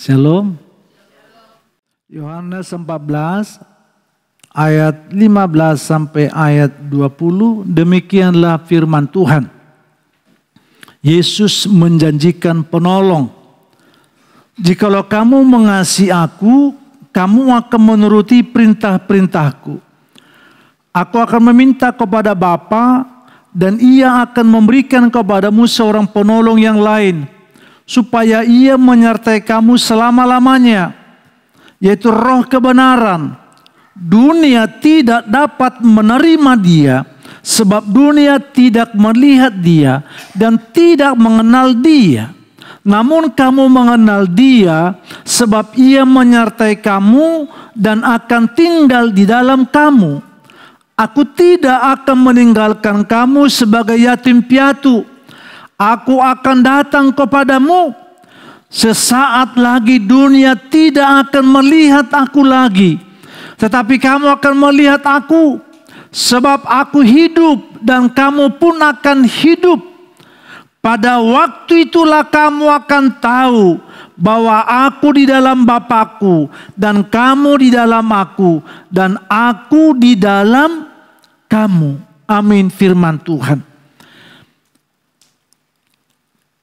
Shalom. Yohanes 14 ayat 15 sampai ayat 20, demikianlah firman Tuhan. Yesus menjanjikan penolong. Jikalau kamu mengasihi aku, kamu akan menuruti perintah-perintahku. Aku akan meminta kepada Bapa dan Ia akan memberikan kepadamu seorang penolong yang lain, supaya Ia menyertai kamu selama-lamanya, yaitu Roh kebenaran. Dunia tidak dapat menerima Dia, sebab dunia tidak melihat Dia dan tidak mengenal Dia. Namun kamu mengenal Dia, sebab Ia menyertai kamu dan akan tinggal di dalam kamu. Aku tidak akan meninggalkan kamu sebagai yatim piatu. Aku akan datang kepadamu. Sesaat lagi dunia tidak akan melihat aku lagi, tetapi kamu akan melihat aku, sebab aku hidup dan kamu pun akan hidup. Pada waktu itulah kamu akan tahu bahwa aku di dalam Bapa-Ku dan kamu di dalam aku dan aku di dalam kamu. Amin, firman Tuhan.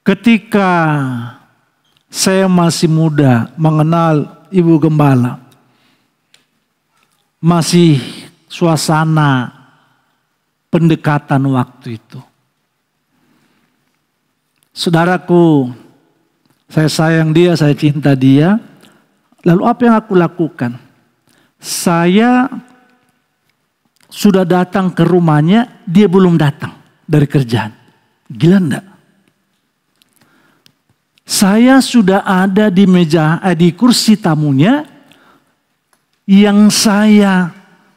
Ketika saya masih muda mengenal Ibu Gembala, masih suasana pendekatan waktu itu. Saudaraku, saya sayang dia, saya cinta dia. Lalu apa yang aku lakukan? Saya sudah datang ke rumahnya, dia belum datang dari kerjaan. Gila enggak? Saya sudah ada di di kursi tamunya, yang saya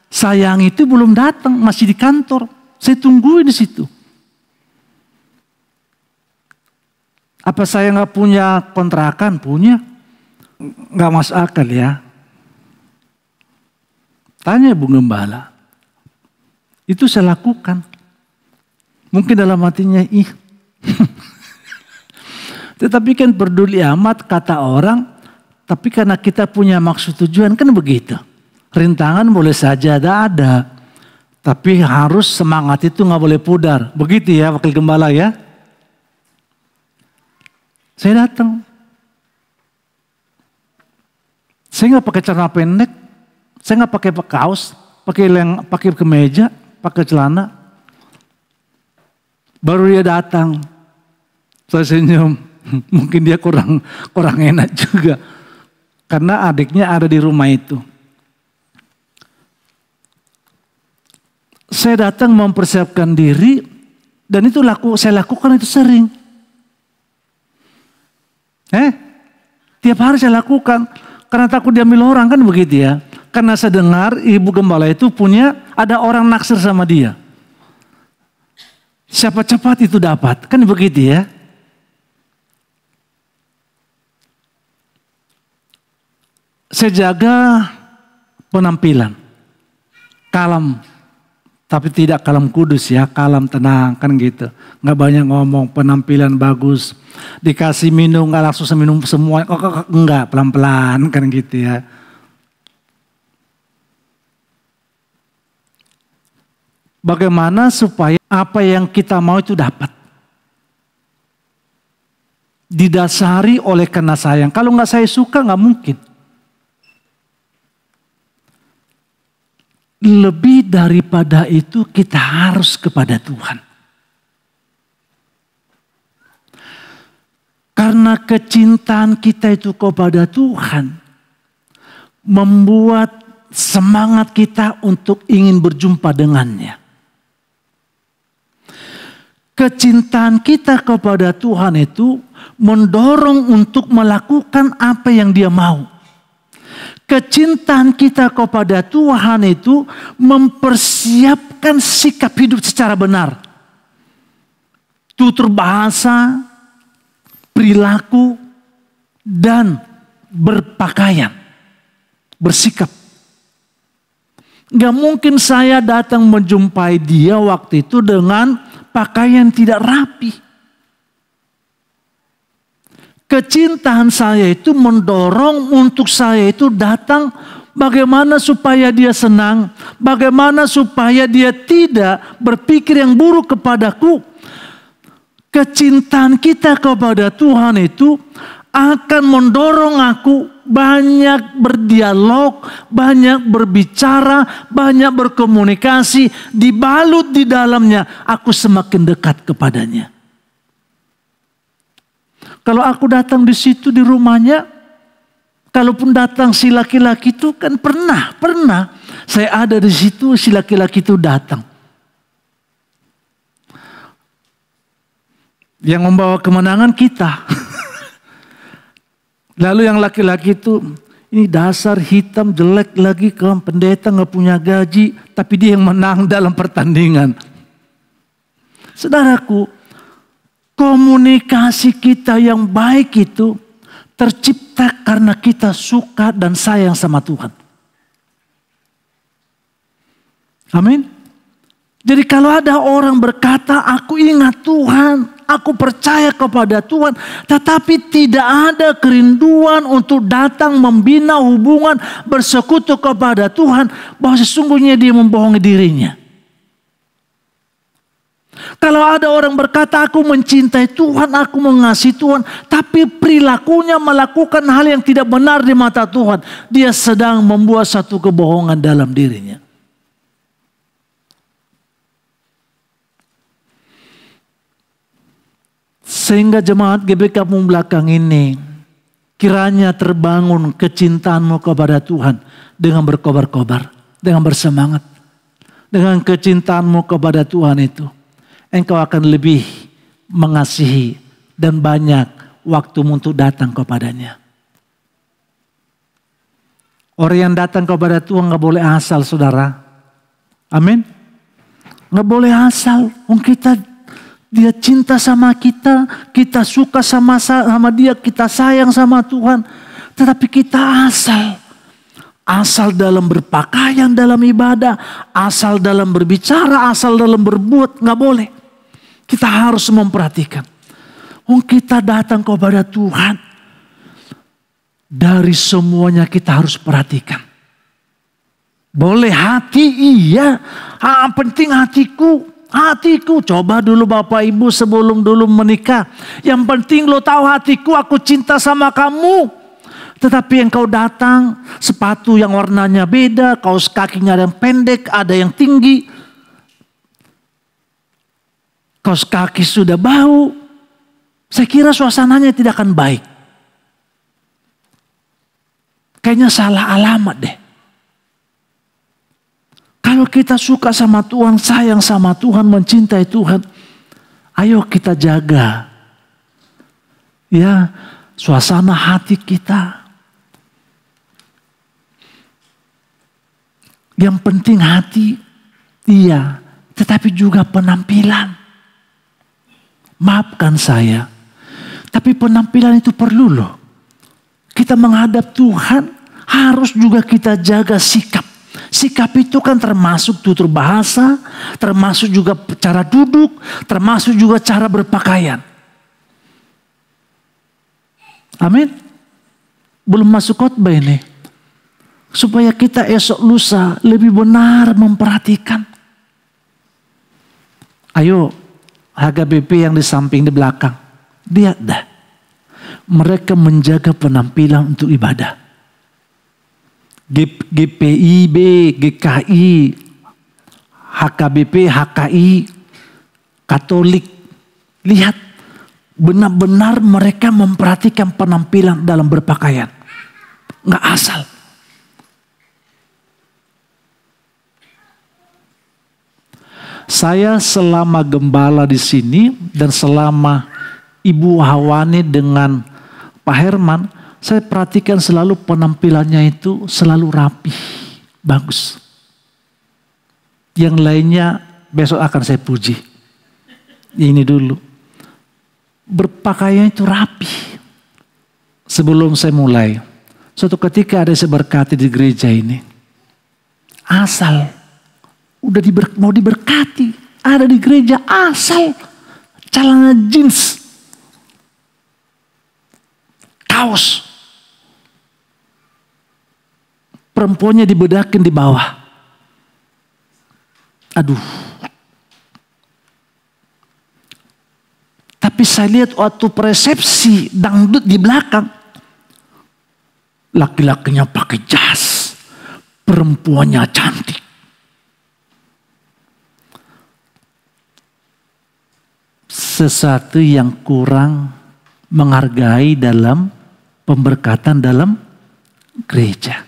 sayang itu belum datang, masih di kantor. Saya tungguin di situ. Apa saya nggak punya kontrakan? Punya. Nggak masuk akal ya. Tanya Bu Gembala. Itu saya lakukan. Mungkin dalam hatinya, ih. Tetapi kan peduli amat kata orang. Tapi karena kita punya maksud tujuan, kan begitu. Rintangan boleh saja ada. Tapi harus semangat itu nggak boleh pudar. Begitu ya Wakil Gembala ya. Saya datang. Saya nggak pakai celana pendek. Saya nggak pakai kaos. Pakai kemeja. Pakai celana. Baru dia datang. Saya senyum. Mungkin dia kurang enak juga. Karena adiknya ada di rumah itu. Saya datang mempersiapkan diri. Dan itu saya lakukan itu sering. Tiap hari saya lakukan. Karena takut diambil orang, kan begitu ya. Karena saya dengar Ibu Gembala itu ada orang naksir sama dia. Siapa cepat itu dapat. Kan begitu ya. Saya jaga penampilan. Kalem. Tapi tidak kalem kudus ya. Kalem tenang kan gitu. Nggak banyak ngomong. Penampilan bagus. Dikasih minum nggak langsung minum semua. Enggak, pelan-pelan kan gitu ya. Bagaimana supaya apa yang kita mau itu dapat. Didasari oleh karena sayang. Kalau nggak saya suka nggak mungkin. Lebih daripada itu kita harus kepada Tuhan. Karena kecintaan kita itu kepada Tuhan membuat semangat kita untuk ingin berjumpa dengannya. Kecintaan kita kepada Tuhan itu mendorong untuk melakukan apa yang Dia mau. Kecintaan kita kepada Tuhan itu mempersiapkan sikap hidup secara benar. Tutur bahasa, perilaku, dan berpakaian. Bersikap. Gak mungkin saya datang menjumpai dia waktu itu dengan pakaian tidak rapi. Kecintaan saya itu mendorong untuk saya itu datang. Bagaimana supaya dia senang, bagaimana supaya dia tidak berpikir yang buruk kepadaku. Kecintaan kita kepada Tuhan itu akan mendorong aku banyak berdialog, banyak berbicara, banyak berkomunikasi. Dibalut di dalamnya, aku semakin dekat kepadanya. Kalau aku datang di situ di rumahnya, kalaupun datang si laki-laki itu kan pernah saya ada di situ, si laki-laki itu datang. Yang membawa kemenangan kita. Lalu yang laki-laki itu, ini dasar hitam jelek lagi, kaum pendeta nggak punya gaji, tapi dia yang menang dalam pertandingan. Saudaraku, komunikasi kita yang baik itu tercipta karena kita suka dan sayang sama Tuhan. Amin. Jadi kalau ada orang berkata, aku ingat Tuhan, aku percaya kepada Tuhan, tetapi tidak ada kerinduan untuk datang membina hubungan bersekutu kepada Tuhan, bahwa sesungguhnya dia membohongi dirinya. Kalau ada orang berkata, aku mencintai Tuhan, aku mengasihi Tuhan, tapi perilakunya melakukan hal yang tidak benar di mata Tuhan, dia sedang membuat satu kebohongan dalam dirinya. Sehingga jemaat GBK belakang ini, kiranya terbangun kecintaanmu kepada Tuhan dengan berkobar-kobar, dengan bersemangat. Dengan kecintaanmu kepada Tuhan itu, engkau akan lebih mengasihi dan banyak waktumu untuk datang kepadanya. Orang yang datang kepada Tuhan gak boleh asal, saudara. Amin. Gak boleh asal. Dia cinta sama kita, kita suka sama dia, kita sayang sama Tuhan. Tetapi kita asal dalam berpakaian, dalam ibadah, asal dalam berbicara, asal dalam berbuat, gak boleh. Kita harus memperhatikan. Kita datang kepada Tuhan, dari semuanya kita harus perhatikan. Boleh hati, iya. Penting hatiku. Coba dulu Bapak Ibu sebelum dulu menikah. Yang penting lo tahu hatiku, aku cinta sama kamu. Tetapi engkau datang, sepatu yang warnanya beda, kaos kakinya ada yang pendek, ada yang tinggi. Kaos kaki sudah bau. Saya kira suasananya tidak akan baik. Kayaknya salah alamat deh. Kalau kita suka sama Tuhan, sayang sama Tuhan, mencintai Tuhan, ayo kita jaga. Ya, suasana hati kita. Yang penting hati, iya, tetapi juga penampilan. Maafkan saya, tapi penampilan itu perlu loh. Kita menghadap Tuhan, harus juga kita jaga sikap. Sikap itu kan termasuk tutur bahasa, termasuk juga cara duduk, termasuk juga cara berpakaian. Amin. Belum masuk khotbah ini. Supaya kita esok lusa lebih benar memperhatikan. Ayo, HKBP yang di samping di belakang. Lihat dah. Mereka menjaga penampilan untuk ibadah. GPIB, GKI, HKBP, HKI, Katolik. Lihat, benar-benar mereka memperhatikan penampilan dalam berpakaian. Nggak asal. Saya selama gembala di sini dan selama Ibu Hawani dengan Pak Herman, saya perhatikan selalu penampilannya itu selalu rapi, bagus. Yang lainnya besok akan saya puji. Ini dulu. Berpakaian itu rapi. Sebelum saya mulai, suatu ketika ada saya berkati di gereja ini. Asal. Mau diberkati. Ada di gereja asal. Celana jeans. kaos. Perempuannya dibedakin di bawah. Aduh. Tapi saya lihat waktu persepsi dangdut di belakang. Laki-lakinya pakai jas. Perempuannya cantik. Sesuatu yang kurang menghargai dalam pemberkatan dalam gereja.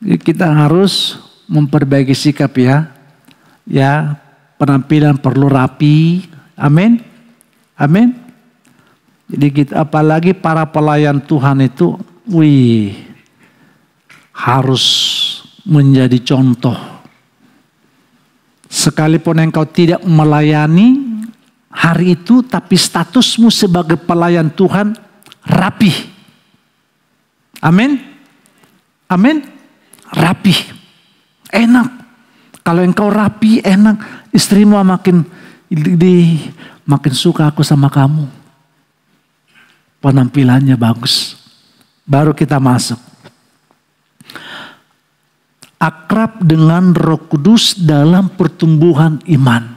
Kita harus memperbaiki sikap ya. Ya, penampilan perlu rapi. Amin. Amin. Jadi kita, apalagi para pelayan Tuhan itu, harus menjadi contoh. Sekalipun engkau tidak melayani hari itu, tapi statusmu sebagai pelayan Tuhan rapi. Amin. Amin. Rapi. Enak. Kalau engkau rapi, enak. Istrimu makin suka aku sama kamu. Penampilannya bagus. Baru kita masuk. Akrab dengan Roh Kudus dalam pertumbuhan iman.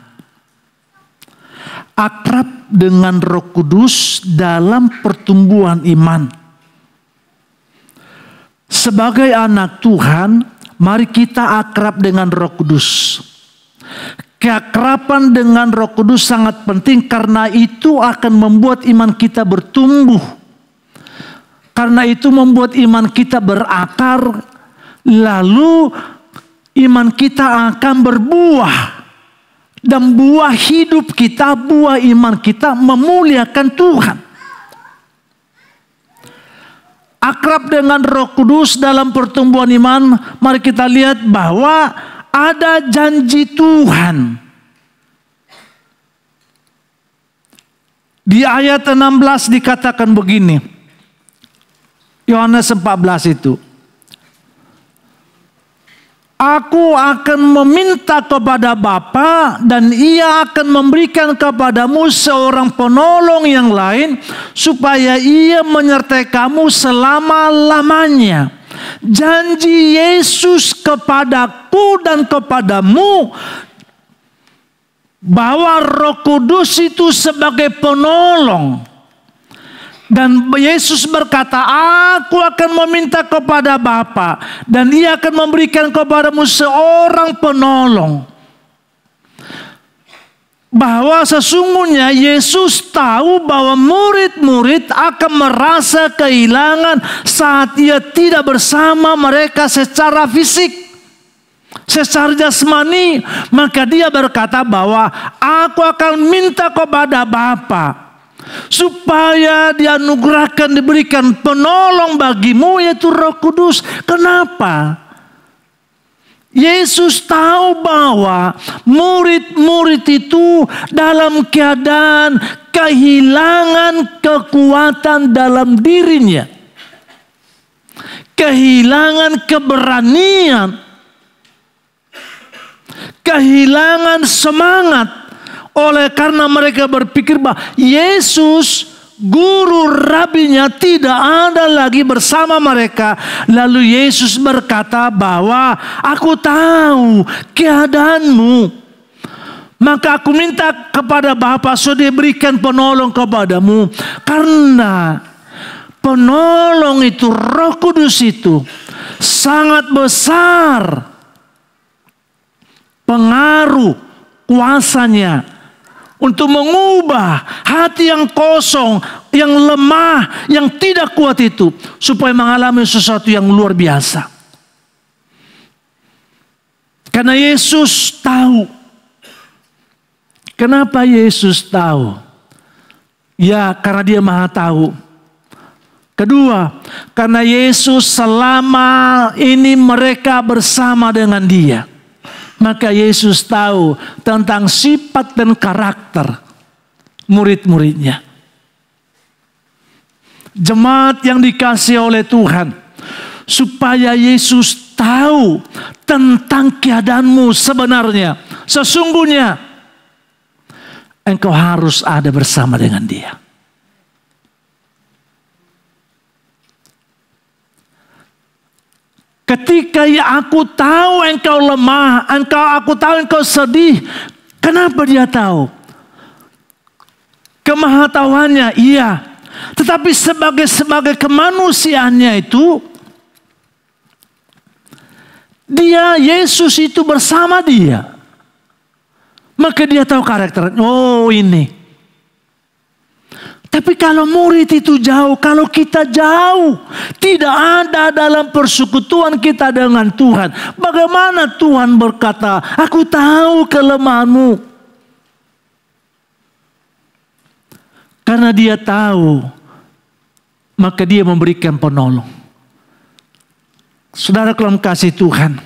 Akrab dengan Roh Kudus dalam pertumbuhan iman. Sebagai anak Tuhan, mari kita akrab dengan Roh Kudus. Keakraban dengan Roh Kudus sangat penting karena itu akan membuat iman kita bertumbuh. Karena itu membuat iman kita berakar, lalu iman kita akan berbuah. Dan buah hidup kita, buah iman kita memuliakan Tuhan. Akrab dengan Roh Kudus dalam pertumbuhan iman, mari kita lihat bahwa ada janji Tuhan. Di ayat 16 dikatakan begini. Yohanes 14 itu. Aku akan meminta kepada Bapa dan Ia akan memberikan kepadamu seorang penolong yang lain supaya Ia menyertai kamu selama-lamanya. Janji Yesus kepadaku dan kepadamu bahwa Roh Kudus itu sebagai penolong. Dan Yesus berkata, aku akan meminta kepada Bapa dan Ia akan memberikan kepadamu seorang penolong. Bahwa sesungguhnya Yesus tahu bahwa murid-murid akan merasa kehilangan saat Ia tidak bersama mereka secara fisik, secara jasmani. Maka Dia berkata bahwa aku akan minta kepada Bapa supaya dianugerahkan, diberikan penolong bagimu, yaitu Roh Kudus. Kenapa? Yesus tahu bahwa murid-murid itu dalam keadaan kehilangan kekuatan dalam dirinya. Kehilangan keberanian. Kehilangan semangat. Oleh karena mereka berpikir bahwa Yesus, guru rabinya, tidak ada lagi bersama mereka. Lalu Yesus berkata bahwa aku tahu keadaanmu. Maka aku minta kepada Bapa supaya berikan penolong kepadamu. Karena penolong itu, Roh Kudus itu sangat besar pengaruh kuasanya untuk mengubah hati yang kosong, yang lemah, yang tidak kuat itu, supaya mengalami sesuatu yang luar biasa. Karena Yesus tahu. Kenapa Yesus tahu? Ya, karena Dia Maha Tahu. Kedua, karena Yesus selama ini mereka bersama dengan Dia. Maka Yesus tahu tentang sifat dan karakter murid-muridnya. Jemaat yang dikasihi oleh Tuhan, supaya Yesus tahu tentang keadaanmu sebenarnya. Sesungguhnya engkau harus ada bersama dengan Dia. Ketika aku tahu engkau lemah, aku tahu engkau sedih. Kenapa dia tahu? Kemahatauannya, iya. Tetapi sebagai kemanusiaannya itu, Yesus itu bersama dia. Maka dia tahu karakter. Oh ini. Tapi kalau murid itu jauh, kalau kita jauh, tidak ada dalam persekutuan kita dengan Tuhan. Bagaimana Tuhan berkata, aku tahu kelemahanmu. Karena dia tahu, maka dia memberikan penolong. Saudara dalam kasih Tuhan,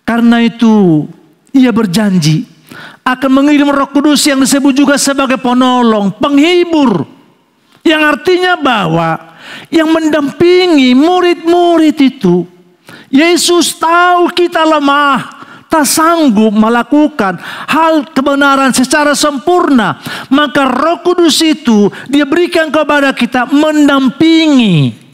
karena itu ia berjanji akan mengirim Roh Kudus yang disebut juga sebagai penolong, penghibur. Yang artinya bahwa yang mendampingi murid-murid itu, Yesus tahu kita lemah, tak sanggup melakukan hal kebenaran secara sempurna. Maka Roh Kudus itu dia berikan kepada kita mendampingi.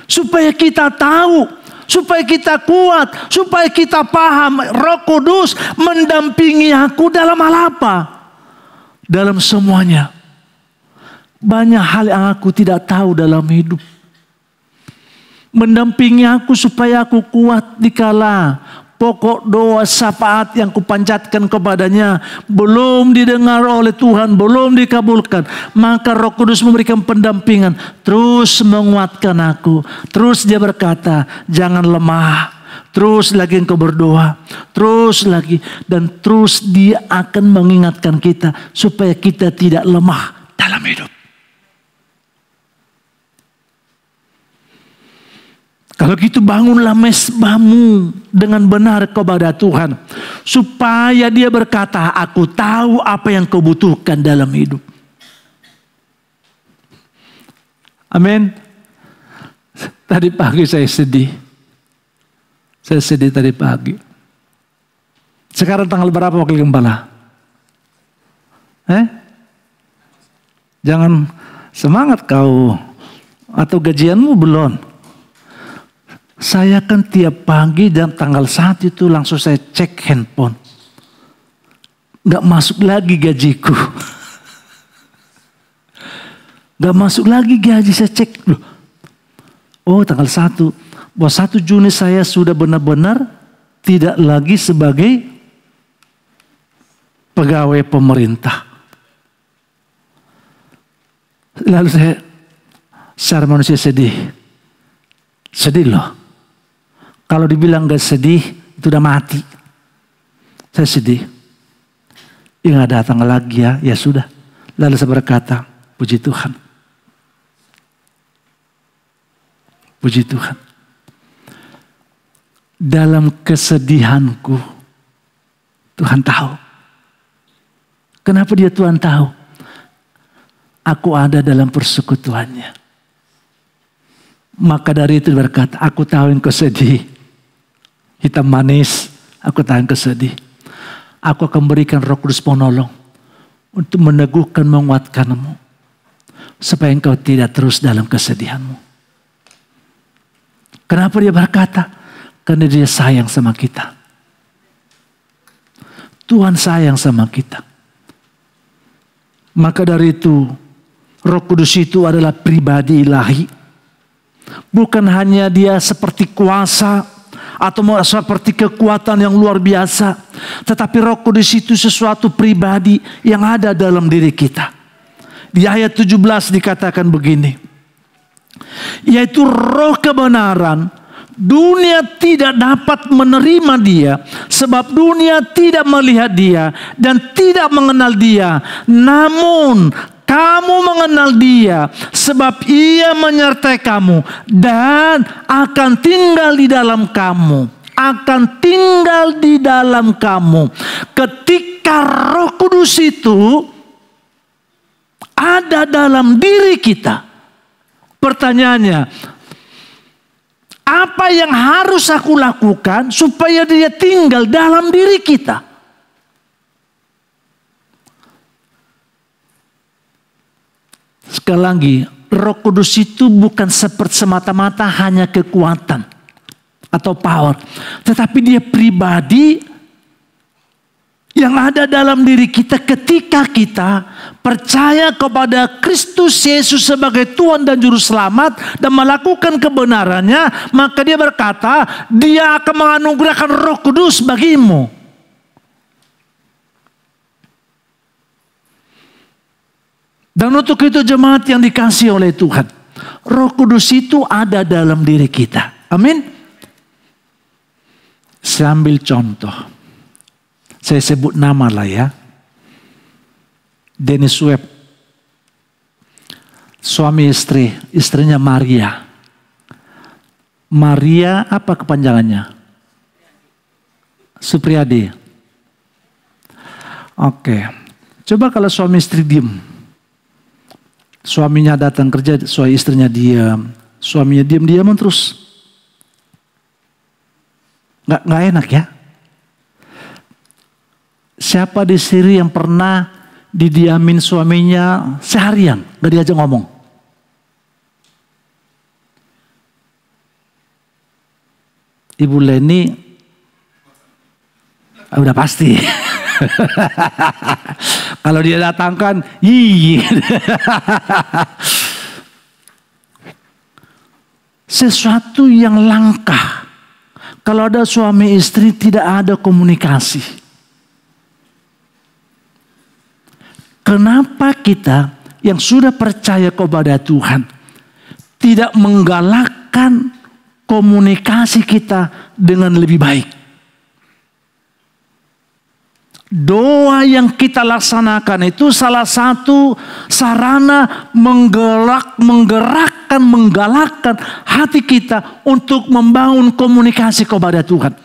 Supaya kita tahu, supaya kita kuat, supaya kita paham. Roh Kudus mendampingi aku dalam hal apa? Dalam semuanya. Banyak hal yang aku tidak tahu dalam hidup. Mendampingi aku supaya aku kuat dikala pokok doa syafaat yang kupanjatkan kepadanya belum didengar oleh Tuhan, belum dikabulkan. Maka Roh Kudus memberikan pendampingan, terus menguatkan aku. Terus dia berkata, jangan lemah. Terus lagi engkau berdoa, terus lagi. Dan terus dia akan mengingatkan kita supaya kita tidak lemah dalam hidup. Kalau gitu bangunlah mezbahmu dengan benar kepada Tuhan. Supaya dia berkata, aku tahu apa yang kau butuhkan dalam hidup. Amin. Tadi pagi saya sedih. Saya sedih tadi pagi. Sekarang tanggal berapa Wakil Gembala? Jangan semangat kau. Atau gajianmu belum? Saya kan tiap pagi dan tanggal 1 itu langsung saya cek handphone. Gak masuk lagi gajiku. Gak masuk lagi gaji, saya cek. Loh. Oh tanggal 1. Bahwa 1 Juni saya sudah benar-benar tidak lagi sebagai pegawai pemerintah. Lalu saya secara manusia sedih. Sedih loh. Kalau dibilang gak sedih, itu udah mati. Saya sedih. Ya gak datang lagi ya sudah. Lalu saya berkata, puji Tuhan. Puji Tuhan. Dalam kesedihanku, Tuhan tahu. Kenapa dia Tuhan tahu? Aku ada dalam persekutuannya. Maka dari itu berkata, aku tahu engkau sedih. Hitam manis, aku tahu engkau sedih. Aku akan berikan Roh Kudus penolong untuk meneguhkan, menguatkanmu. Supaya engkau tidak terus dalam kesedihanmu. Kenapa dia berkata? Karena dia sayang sama kita. Tuhan sayang sama kita. Maka dari itu, Roh Kudus itu adalah pribadi ilahi. Bukan hanya dia seperti kuasa atau seperti kekuatan yang luar biasa. Tetapi Roh Kudus itu sesuatu pribadi yang ada dalam diri kita. Di ayat 17 dikatakan begini. Yaitu roh kebenaran. Dunia tidak dapat menerima dia. Sebab dunia tidak melihat dia. Dan tidak mengenal dia. Namun kamu mengenal dia, sebab ia menyertai kamu dan akan tinggal di dalam kamu. Akan tinggal di dalam kamu. Ketika Roh Kudus itu ada dalam diri kita. Pertanyaannya, apa yang harus aku lakukan supaya dia tinggal dalam diri kita? Sekali lagi, Roh Kudus itu bukan semata-mata hanya kekuatan. atau power. Tetapi dia pribadi yang ada dalam diri kita ketika kita percaya kepada Kristus Yesus sebagai Tuhan dan Juru Selamat dan melakukan kebenarannya, maka dia berkata, dia akan menganugerahkan Roh Kudus bagimu. Dan untuk itu jemaat yang dikasihi oleh Tuhan, Roh Kudus itu ada dalam diri kita. Amin. Saya ambil contoh. Saya sebut nama lah ya. Dennis Webb. Suami istri. Istrinya Maria. Maria apa kepanjangannya? Supriyadi. Oke. Coba kalau suami istri diam. Suaminya datang kerja, suami istrinya diam. Suaminya diam-diaman terus. Nggak enak ya. Siapa di sini yang pernah didiamin suaminya seharian, gak diajak ngomong? Ibu Leni, udah pasti. Kalau dia datangkan, sesuatu yang langka. Kalau ada suami istri tidak ada komunikasi. Kenapa kita yang sudah percaya kepada Tuhan tidak menggalakkan komunikasi kita dengan lebih baik? Doa yang kita laksanakan itu salah satu sarana menggalakkan hati kita untuk membangun komunikasi kepada Tuhan.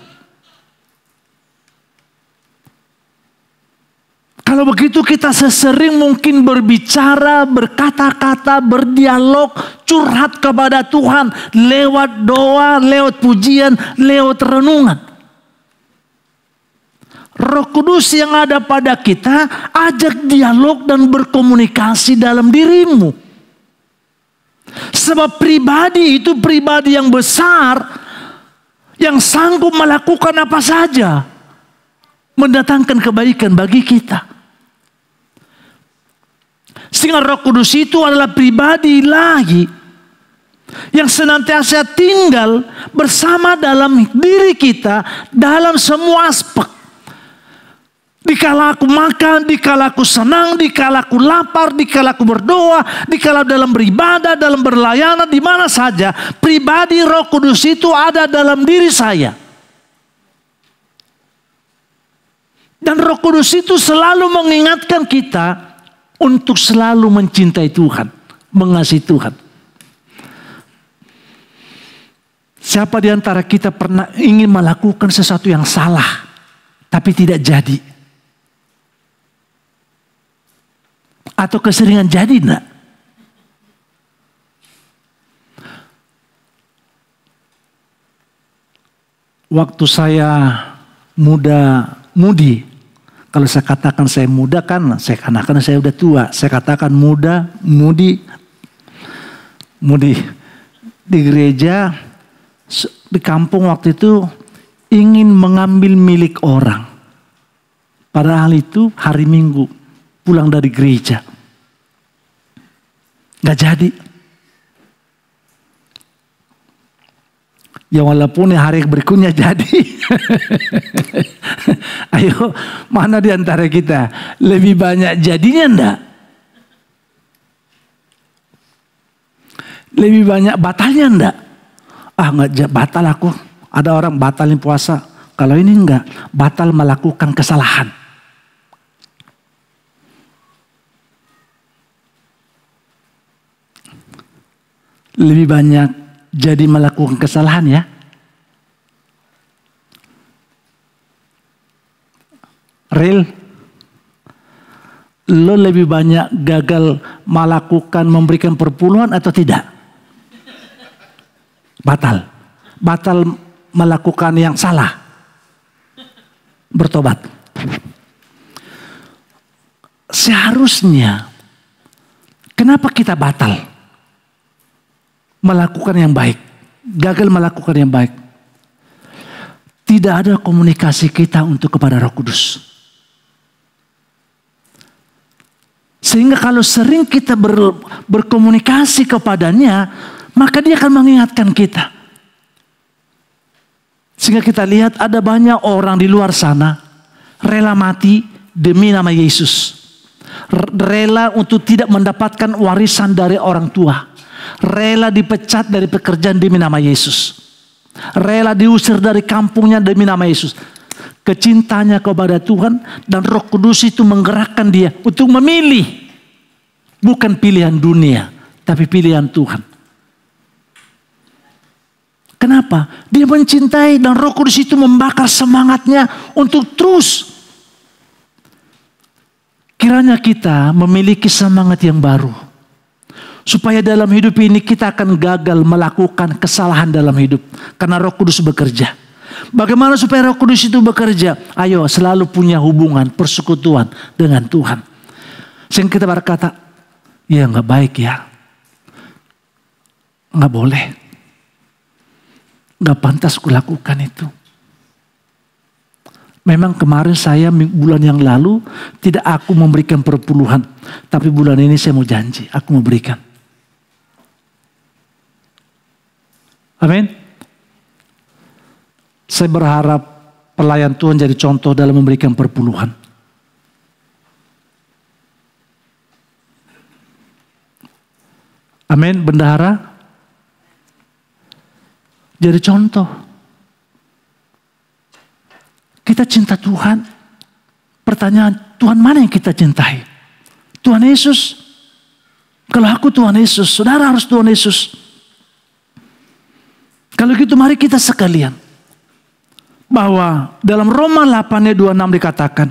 Kalau begitu kita sesering mungkin berbicara, berkata-kata, berdialog, curhat kepada Tuhan lewat doa, lewat pujian, lewat renungan. Roh Kudus yang ada pada kita ajak dialog dan berkomunikasi dalam dirimu. Sebab pribadi itu pribadi yang besar yang sanggup melakukan apa saja mendatangkan kebaikan bagi kita. Sehingga Roh Kudus itu adalah pribadi ilahi yang senantiasa tinggal bersama dalam diri kita dalam semua aspek. Dikala aku makan, dikala aku senang, dikala aku lapar, dikala aku berdoa, dikala dalam beribadah, dalam berlayanan, di mana saja pribadi Roh Kudus itu ada dalam diri saya. Dan Roh Kudus itu selalu mengingatkan kita untuk selalu mencintai Tuhan, mengasihi Tuhan. Siapa di antara kita pernah ingin melakukan sesuatu yang salah, tapi tidak jadi? Atau keseringan jadi enggak? Waktu saya mudi. Kalau saya katakan saya muda kan, saya katakan saya udah tua. Saya katakan mudi di gereja, di kampung waktu itu ingin mengambil milik orang. Padahal itu hari Minggu, pulang dari gereja. Gak jadi. Ya walaupun hari berikutnya jadi. Ayo, mana di antara kita lebih banyak jadinya enggak? Lebih banyak batalnya enggak? Enggak batal aku. Ada orang batalin puasa. Kalau ini enggak, batal melakukan kesalahan. Lebih banyak jadi melakukan kesalahan ya. Real, lo lebih banyak gagal melakukan memberikan perpuluhan atau tidak? Batal melakukan yang salah. Bertobat. Seharusnya, kenapa kita batal melakukan yang baik, gagal melakukan yang baik? tidak ada komunikasi kita untuk kepada Roh Kudus. Sehingga kalau sering kita berkomunikasi kepadanya, maka dia akan mengingatkan kita. Sehingga kita lihat ada banyak orang di luar sana rela mati demi nama Yesus. Rela untuk tidak mendapatkan warisan dari orang tua. Rela dipecat dari pekerjaan demi nama Yesus. Rela diusir dari kampungnya demi nama Yesus. Kecintanya kepada Tuhan dan Roh Kudus itu menggerakkan dia untuk memilih. Bukan pilihan dunia, tapi pilihan Tuhan. Kenapa? Dia mencintai dan Roh Kudus itu membakar semangatnya untuk terus. Kiranya kita memiliki semangat yang baru. Supaya dalam hidup ini kita akan gagal melakukan kesalahan dalam hidup. Karena Roh Kudus bekerja. Bagaimana supaya Roh Kudus itu bekerja? Ayo selalu punya hubungan, persekutuan dengan Tuhan. Sehingga kita berkata, ya gak baik ya. Gak boleh. Gak pantas kulakukan itu. Memang kemarin saya bulan yang lalu tidak aku memberikan perpuluhan. Tapi bulan ini saya mau janji, aku memberikan. Amin. Saya berharap pelayan Tuhan jadi contoh dalam memberikan perpuluhan. Amin, bendahara. Jadi contoh. Kita cinta Tuhan. Pertanyaan, Tuhan mana yang kita cintai? Tuhan Yesus. Kalau aku Tuhan Yesus, saudara harus Tuhan Yesus. Kalau gitu mari kita sekalian. Bahwa dalam Roma 8 ayat 26 dikatakan.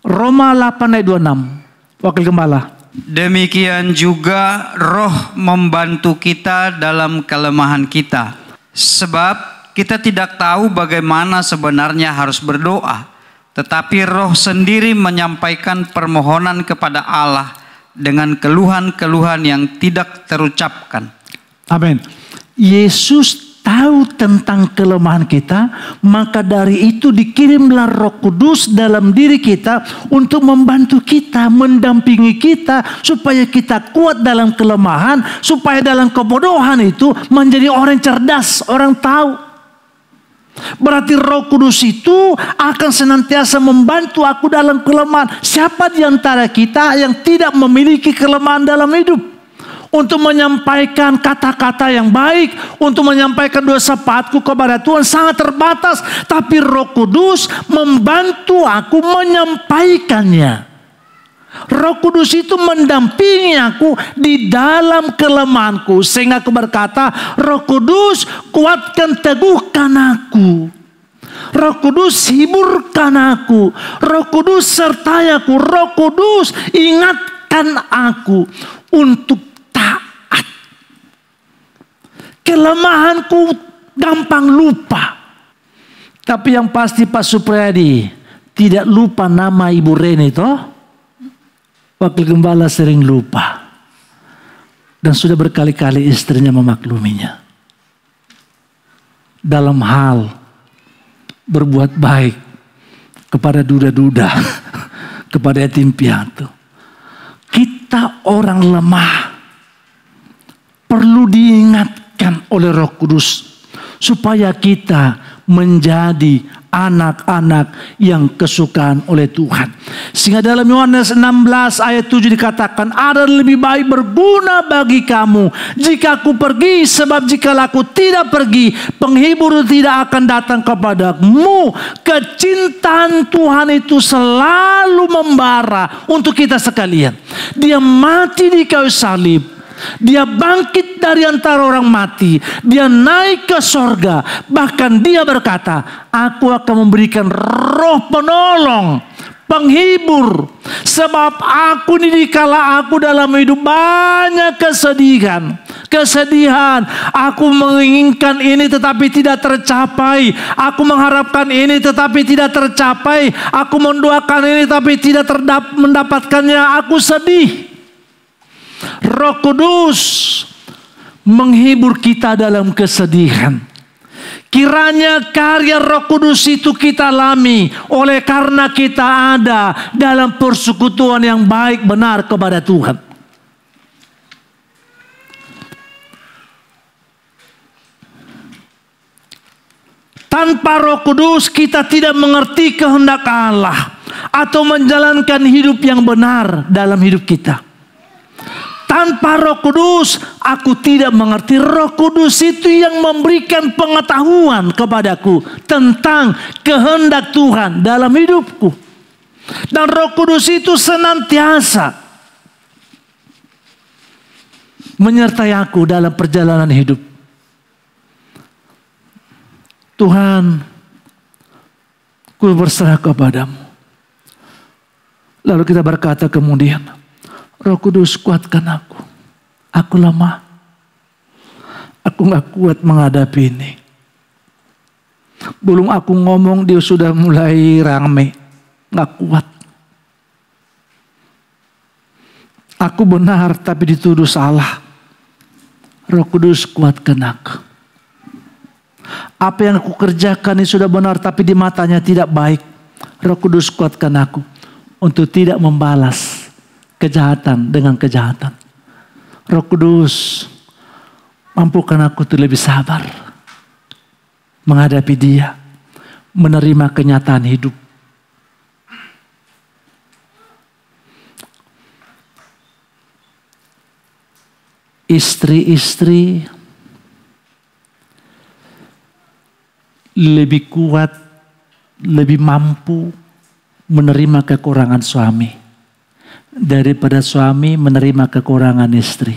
Roma 8 ayat 26. Wakil Gembala. Demikian juga Roh membantu kita dalam kelemahan kita. Sebab kita tidak tahu bagaimana sebenarnya harus berdoa. Tetapi Roh sendiri menyampaikan permohonan kepada Allah dengan keluhan-keluhan yang tidak terucapkan. Amin. Yesus tahu tentang kelemahan kita, maka dari itu dikirimlah Roh Kudus dalam diri kita untuk membantu kita, mendampingi kita supaya kita kuat dalam kelemahan, supaya dalam kebodohan itu menjadi orang cerdas, orang tahu. Berarti Roh Kudus itu akan senantiasa membantu aku dalam kelemahan. Siapa di antara kita yang tidak memiliki kelemahan dalam hidup? Untuk menyampaikan kata-kata yang baik, untuk menyampaikan dosa pahatku kepada Tuhan sangat terbatas. Tapi Roh Kudus membantu aku menyampaikannya. Roh Kudus itu mendampingi aku di dalam kelemahanku. Sehingga aku berkata, Roh Kudus kuatkan, teguhkan aku. Roh Kudus hiburkan aku. Roh Kudus sertai aku. Roh Kudus ingatkan aku untuk taat. Kelemahanku gampang lupa. Tapi yang pasti Pak Supriyadi tidak lupa nama Ibu Reni toh. Wakil Gembala sering lupa. Dan sudah berkali-kali istrinya memakluminya. Dalam hal berbuat baik kepada duda-duda, kepada yatim piatu. Kita orang lemah. Perlu diingatkan oleh Roh Kudus. Supaya kita menjadi anak-anak yang kesukaan oleh Tuhan. Sehingga dalam Yohanes 16 ayat 7 dikatakan, ada lebih baik berguna bagi kamu jika aku pergi, sebab jika aku tidak pergi, penghibur tidak akan datang kepadamu. Kecintaan Tuhan itu selalu membara untuk kita sekalian. Dia mati di kayu salib. Dia bangkit dari antara orang mati. Dia naik ke sorga. Bahkan dia berkata, aku akan memberikan roh penolong, penghibur. Sebab aku ini dikala aku dalam hidup banyak kesedihan. Aku menginginkan ini tetapi tidak tercapai. Aku mengharapkan ini tetapi tidak tercapai. Aku mendoakan ini tapi tidak mendapatkannya. Aku sedih. Roh Kudus menghibur kita dalam kesedihan. Kiranya karya Roh Kudus itu kita alami oleh karena kita ada dalam persekutuan yang baik benar kepada Tuhan. Tanpa Roh Kudus kita tidak mengerti kehendak Allah atau menjalankan hidup yang benar dalam hidup kita. Tanpa Roh Kudus, aku tidak mengerti. Roh Kudus itu yang memberikan pengetahuan kepadaku tentang kehendak Tuhan dalam hidupku. Dan Roh Kudus itu senantiasa menyertai aku dalam perjalanan hidup. Tuhan, ku berserah kepadamu. Lalu kita berkata kemudian, Roh Kudus kuatkan aku. Aku lemah. Aku gak kuat menghadapi ini. Belum aku ngomong dia sudah mulai rame. Gak kuat. Aku benar tapi dituduh salah. Roh Kudus kuatkan aku. Apa yang aku kerjakan ini sudah benar tapi di matanya tidak baik. Roh Kudus kuatkan aku untuk tidak membalas kejahatan dengan kejahatan. Roh Kudus mampukan aku untuk lebih sabar menghadapi dia, menerima kenyataan hidup. Istri-istri lebih kuat, lebih mampu menerima kekurangan suami daripada suami menerima kekurangan istri.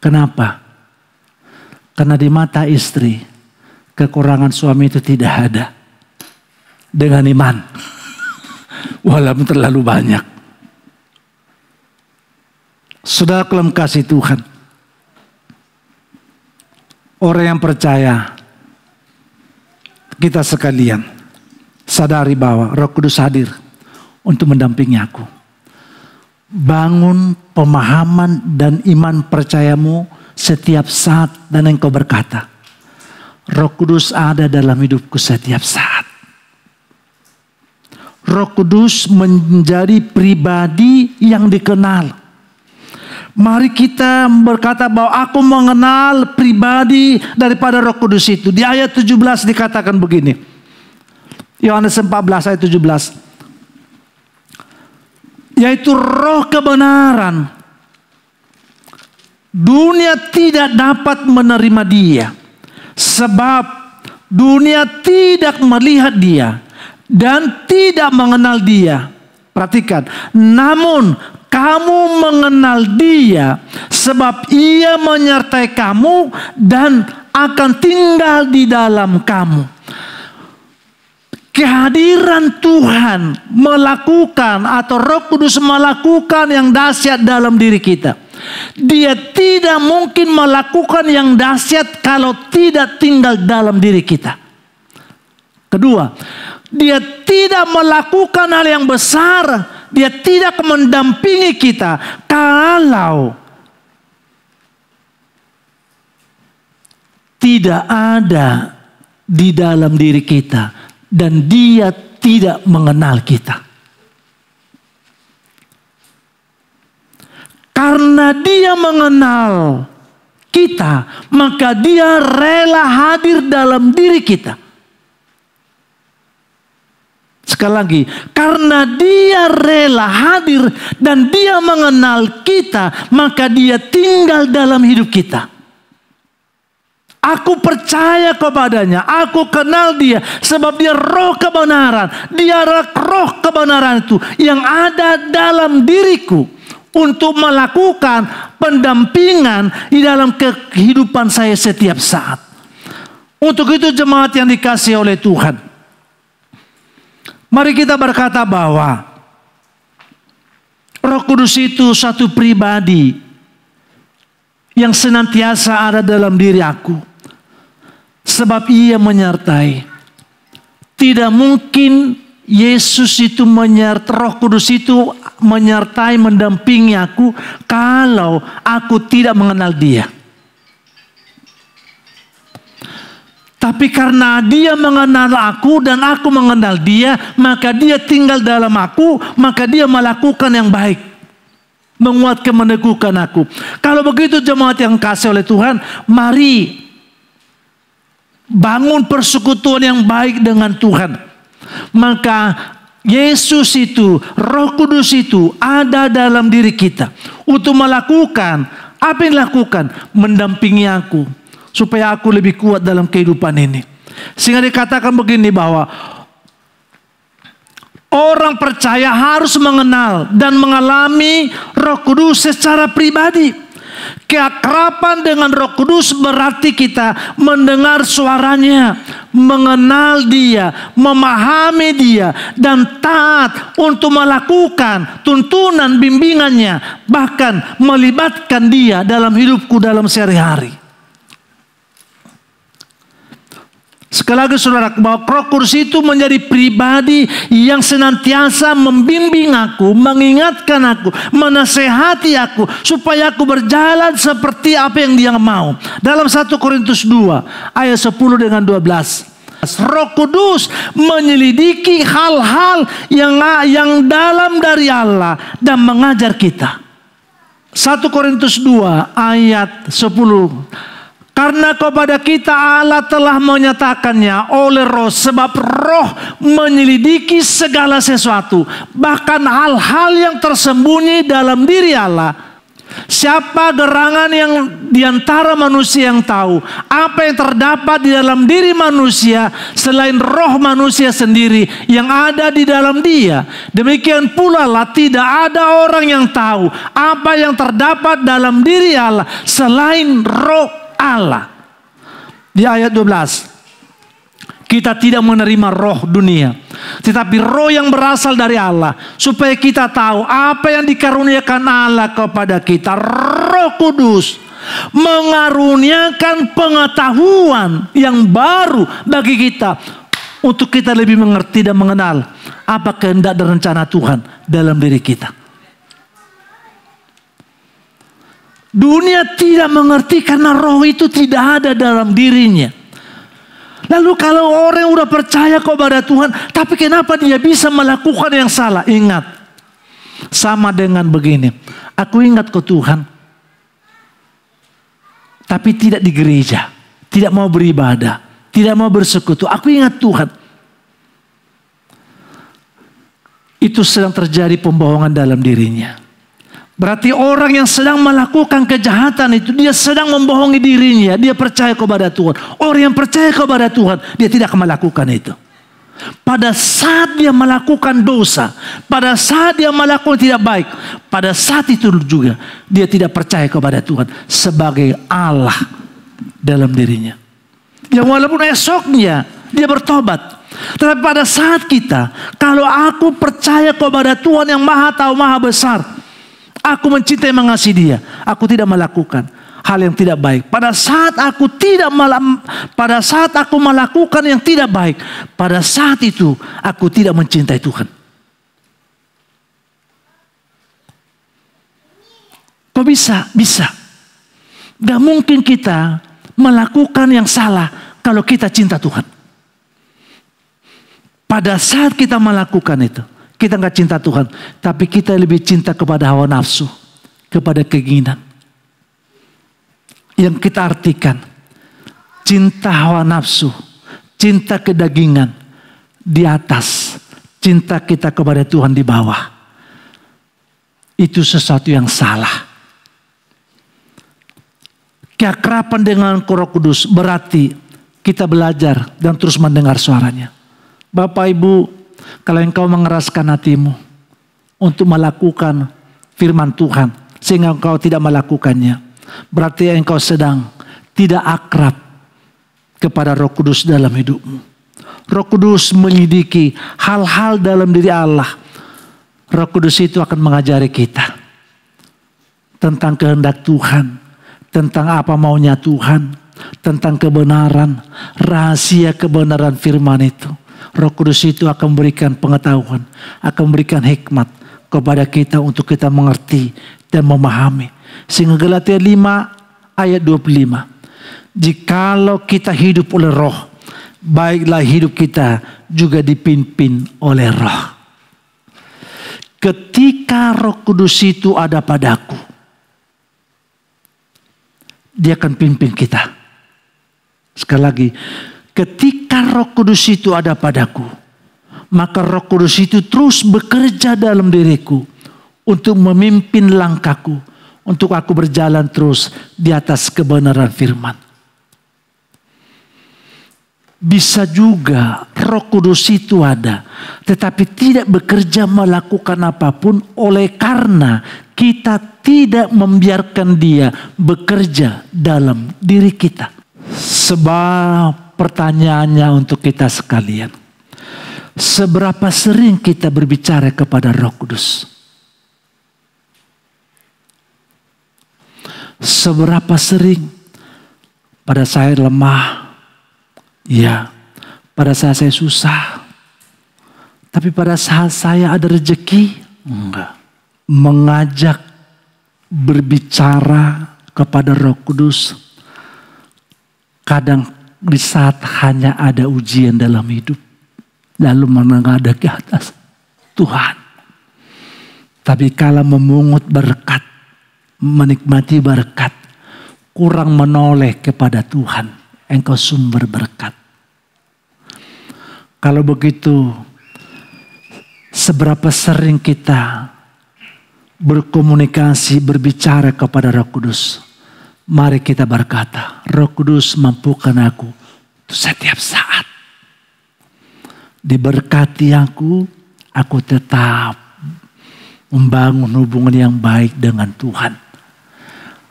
Kenapa? Karena di mata istri kekurangan suami itu tidak ada dengan iman. Walaupun terlalu banyak. Saudara dalam kasih Tuhan, orang yang percaya, kita sekalian sadari bahwa Roh Kudus hadir untuk mendampingi aku. Bangun pemahaman dan iman percayamu setiap saat dan engkau berkata, Roh Kudus ada dalam hidupku setiap saat. Roh Kudus menjadi pribadi yang dikenal. Mari kita berkata bahwa aku mengenal pribadi daripada Roh Kudus itu. Di ayat 17 dikatakan begini. Yohanes 14 ayat 17. Yaitu roh kebenaran. Dunia tidak dapat menerima dia. Sebab dunia tidak melihat dia. Dan tidak mengenal dia. Perhatikan. Namun kamu mengenal dia. Sebab ia menyertai kamu. Dan akan tinggal di dalam kamu. Kehadiran Tuhan melakukan atau Roh Kudus melakukan yang dahsyat dalam diri kita. Dia tidak mungkin melakukan yang dahsyat kalau tidak tinggal dalam diri kita. Kedua, dia tidak melakukan hal yang besar, dia tidak mendampingi kita kalau tidak ada di dalam diri kita. Dan dia tidak mengenal kita. Karena dia mengenal kita, maka dia rela hadir dalam diri kita. Sekali lagi, karena dia rela hadir dan dia mengenal kita, maka dia tinggal dalam hidup kita. Aku percaya kepadanya, aku kenal dia sebab dia roh kebenaran. Dia roh kebenaran itu yang ada dalam diriku untuk melakukan pendampingan di dalam kehidupan saya setiap saat. Untuk itu jemaat yang dikasihi oleh Tuhan, mari kita berkata bahwa Roh Kudus itu satu pribadi yang senantiasa ada dalam diri aku. Sebab ia menyertai. Tidak mungkin Yesus itu Roh Kudus itu menyertai, mendampingi aku kalau aku tidak mengenal dia. Tapi karena dia mengenal aku dan aku mengenal dia, maka dia tinggal dalam aku, maka dia melakukan yang baik. Menguatkan, meneguhkan aku. Kalau begitu jemaat yang kasih oleh Tuhan, mari bangun persekutuan yang baik dengan Tuhan. Maka Yesus itu, Roh Kudus itu ada dalam diri kita untuk melakukan apa yang dilakukan, mendampingi aku supaya aku lebih kuat dalam kehidupan ini. Sehingga dikatakan begini bahwa orang percaya harus mengenal dan mengalami Roh Kudus secara pribadi. Keakraban dengan Roh Kudus berarti kita mendengar suaranya, mengenal dia, memahami dia, dan taat untuk melakukan tuntunan bimbingannya, bahkan melibatkan dia dalam hidupku dalam sehari-hari. Sekali lagi saudara, bahwa Roh Kudus itu menjadi pribadi yang senantiasa membimbing aku, mengingatkan aku, menasehati aku, supaya aku berjalan seperti apa yang dia mau. Dalam 1 Korintus 2 ayat 10 dengan 12. Roh Kudus menyelidiki hal-hal yang dalam dari Allah dan mengajar kita. 1 Korintus 2 ayat 10. Karena kepada kita Allah telah menyatakannya oleh Roh, sebab Roh menyelidiki segala sesuatu, bahkan hal-hal yang tersembunyi dalam diri Allah. Siapa gerangan yang diantara manusia yang tahu apa yang terdapat di dalam diri manusia selain roh manusia sendiri yang ada di dalam dia? Demikian pula lah tidak ada orang yang tahu apa yang terdapat dalam diri Allah selain roh Allah. Di ayat 12, kita tidak menerima roh dunia, tetapi roh yang berasal dari Allah, supaya kita tahu apa yang dikaruniakan Allah kepada kita. Roh Kudus mengaruniakan pengetahuan yang baru bagi kita, untuk kita lebih mengerti dan mengenal apa kehendak dan rencana Tuhan dalam diri kita. Dunia tidak mengerti karena roh itu tidak ada dalam dirinya. Lalu kalau orang yang udah percaya kepada Tuhan, tapi kenapa dia bisa melakukan yang salah? Ingat, sama dengan begini. Aku ingat ke Tuhan, tapi tidak di gereja, tidak mau beribadah, tidak mau bersekutu. Aku ingat Tuhan. Itu sedang terjadi pembohongan dalam dirinya. Berarti orang yang sedang melakukan kejahatan itu, dia sedang membohongi dirinya. Dia percaya kepada Tuhan. Orang yang percaya kepada Tuhan, dia tidak akan melakukan itu. Pada saat dia melakukan dosa, pada saat dia melakukan tidak baik, pada saat itu juga dia tidak percaya kepada Tuhan sebagai Allah dalam dirinya. Yang walaupun esoknya dia bertobat, tetapi pada saat kita, kalau aku percaya kepada Tuhan yang Maha Tahu, Maha Besar, aku mencintai, mengasihi dia, aku tidak melakukan hal yang tidak baik. Pada saat aku melakukan yang tidak baik, pada saat itu aku tidak mencintai Tuhan. Kok bisa? Bisa. Gak mungkin kita melakukan yang salah kalau kita cinta Tuhan. Pada saat kita melakukan itu, kita nggak cinta Tuhan, tapi kita lebih cinta kepada hawa nafsu, kepada keinginan. Yang kita artikan, cinta hawa nafsu, cinta kedagingan di atas, cinta kita kepada Tuhan di bawah. Itu sesuatu yang salah. Keakraban dengan Roh Kudus berarti kita belajar dan terus mendengar suaranya. Bapak Ibu, kalau engkau mengeraskan hatimu untuk melakukan firman Tuhan sehingga engkau tidak melakukannya, berarti engkau sedang tidak akrab kepada Roh Kudus dalam hidupmu. Roh Kudus menyelidiki hal-hal dalam diri Allah. Roh Kudus itu akan mengajari kita tentang kehendak Tuhan, tentang apa maunya Tuhan, tentang kebenaran, rahasia kebenaran firman itu. Roh Kudus itu akan memberikan pengetahuan, akan memberikan hikmat kepada kita untuk kita mengerti dan memahami. Sehingga Galatia 5 ayat 25. Jikalau kita hidup oleh roh, baiklah hidup kita juga dipimpin oleh Roh. Ketika Roh Kudus itu ada padaku, Dia akan pimpin kita. Sekali lagi, ketika Roh Kudus itu ada padaku, maka Roh Kudus itu terus bekerja dalam diriku untuk memimpin langkahku, untuk aku berjalan terus di atas kebenaran firman. Bisa juga Roh Kudus itu ada, tetapi tidak bekerja melakukan apapun oleh karena kita tidak membiarkan Dia bekerja dalam diri kita. Sebab pertanyaannya untuk kita sekalian, seberapa sering kita berbicara kepada Roh Kudus? Seberapa sering? Pada saya lemah, ya. Pada saat saya susah. Tapi pada saat saya ada rezeki, enggak. Mengajak berbicara kepada Roh Kudus, kadang di saat hanya ada ujian dalam hidup, lalu menghadap ke atas Tuhan. Tapi kalau memungut berkat, menikmati berkat, kurang menoleh kepada Tuhan, Engkau sumber berkat. Kalau begitu, seberapa sering kita berkomunikasi, berbicara kepada Roh Kudus? Mari kita berkata, Roh Kudus mampukan aku setiap saat. Diberkati aku tetap membangun hubungan yang baik dengan Tuhan.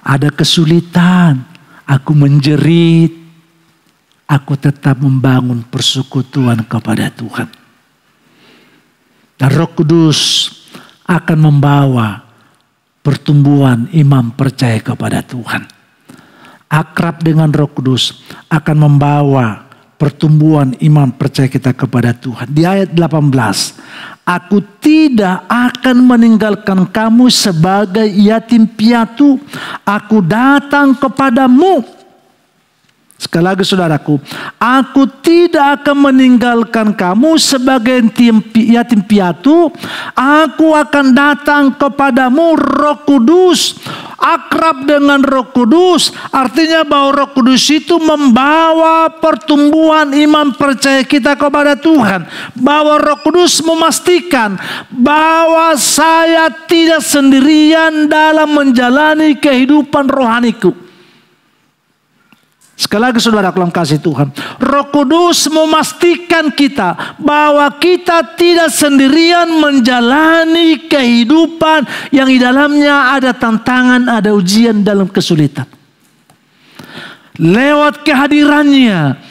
Ada kesulitan, aku menjerit, aku tetap membangun persekutuan kepada Tuhan. Dan Roh Kudus akan membawa pertumbuhan iman percaya kepada Tuhan. Akrab dengan Roh Kudus akan membawa pertumbuhan iman percaya kita kepada Tuhan. Di ayat 18, aku tidak akan meninggalkan kamu sebagai yatim piatu. Aku datang kepadamu. Sekali lagi saudaraku, aku tidak akan meninggalkan kamu sebagai yatim piatu. Aku akan datang kepadamu. Roh Kudus, akrab dengan Roh Kudus, artinya bahwa Roh Kudus itu membawa pertumbuhan iman percaya kita kepada Tuhan. Bahwa Roh Kudus memastikan bahwa saya tidak sendirian dalam menjalani kehidupan rohaniku. Sekali lagi saudara dalam kasih Tuhan, Roh Kudus memastikan kita bahwa kita tidak sendirian menjalani kehidupan yang di dalamnya ada tantangan, ada ujian dalam kesulitan. Lewat kehadirannya,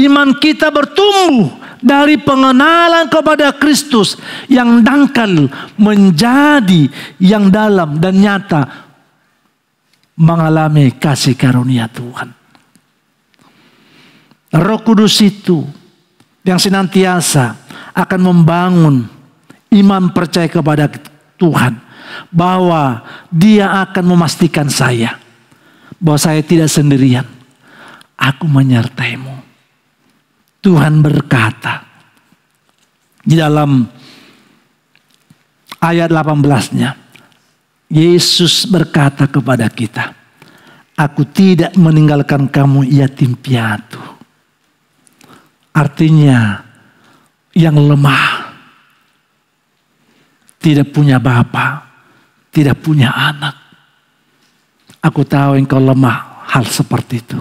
iman kita bertumbuh dari pengenalan kepada Kristus yang dangkal menjadi yang dalam dan nyata mengalami kasih karunia Tuhan. Roh Kudus itu yang senantiasa akan membangun iman percaya kepada Tuhan, bahwa Dia akan memastikan saya bahwa saya tidak sendirian. Aku menyertaimu. Tuhan berkata di dalam ayat 18-nya, Yesus berkata kepada kita, aku tidak meninggalkan kamu yatim piatu. Artinya yang lemah, tidak punya bapa, tidak punya anak. Aku tahu engkau lemah hal seperti itu.